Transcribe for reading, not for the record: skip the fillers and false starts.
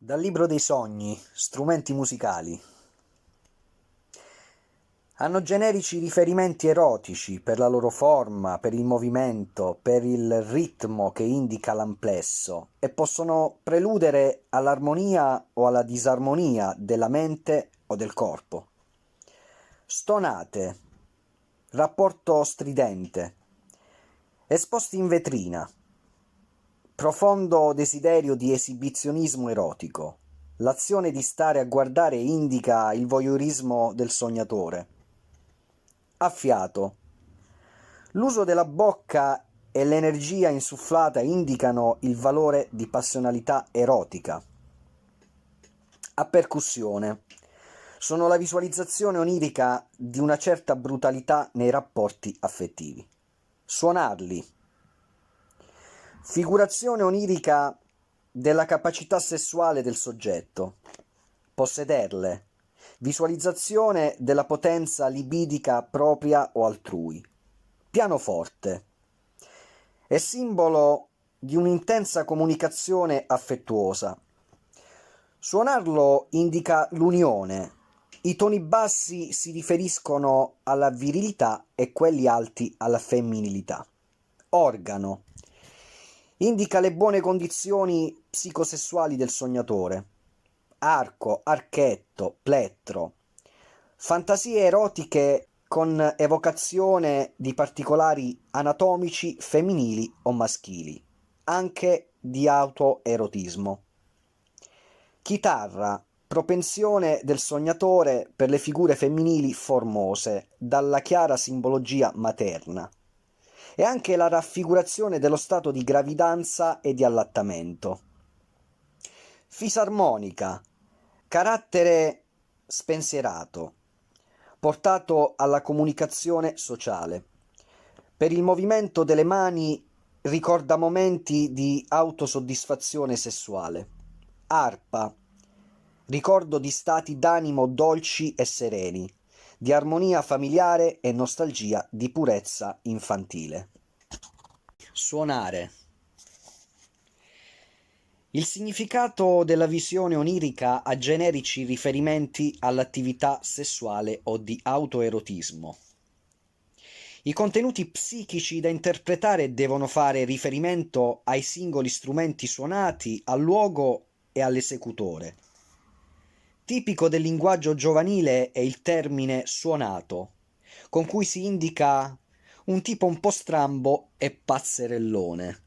Dal libro dei sogni, strumenti musicali. Hanno generici riferimenti erotici per la loro forma, per il movimento, per il ritmo che indica l'amplesso e possono preludere all'armonia o alla disarmonia della mente o del corpo. Stonate, rapporto stridente, esposti in vetrina. Profondo desiderio di esibizionismo erotico. L'azione di stare a guardare indica il voyeurismo del sognatore. Affiato. L'uso della bocca e l'energia insufflata indicano il valore di passionalità erotica. A percussione. Sono la visualizzazione onirica di una certa brutalità nei rapporti affettivi. Suonarli. Figurazione onirica della capacità sessuale del soggetto. Possederle. Visualizzazione della potenza libidica propria o altrui. Pianoforte. È simbolo di un'intensa comunicazione affettuosa. Suonarlo indica l'unione. I toni bassi si riferiscono alla virilità e quelli alti alla femminilità. Organo. Indica le buone condizioni psicosessuali del sognatore. Arco, archetto, plettro. Fantasie erotiche con evocazione di particolari anatomici femminili o maschili, anche di autoerotismo. Chitarra, propensione del sognatore per le figure femminili formose, dalla chiara simbologia materna, e anche la raffigurazione dello stato di gravidanza e di allattamento. Fisarmonica, carattere spensierato, portato alla comunicazione sociale. Per il movimento delle mani ricorda momenti di autosoddisfazione sessuale. Arpa, ricordo di stati d'animo dolci e sereni, di armonia familiare e nostalgia di purezza infantile. Suonare. Il significato della visione onirica ha generici riferimenti all'attività sessuale o di autoerotismo. I contenuti psichici da interpretare devono fare riferimento ai singoli strumenti suonati, al luogo e all'esecutore. Tipico del linguaggio giovanile è il termine suonato, con cui si indica un tipo un po' strambo e pazzerellone.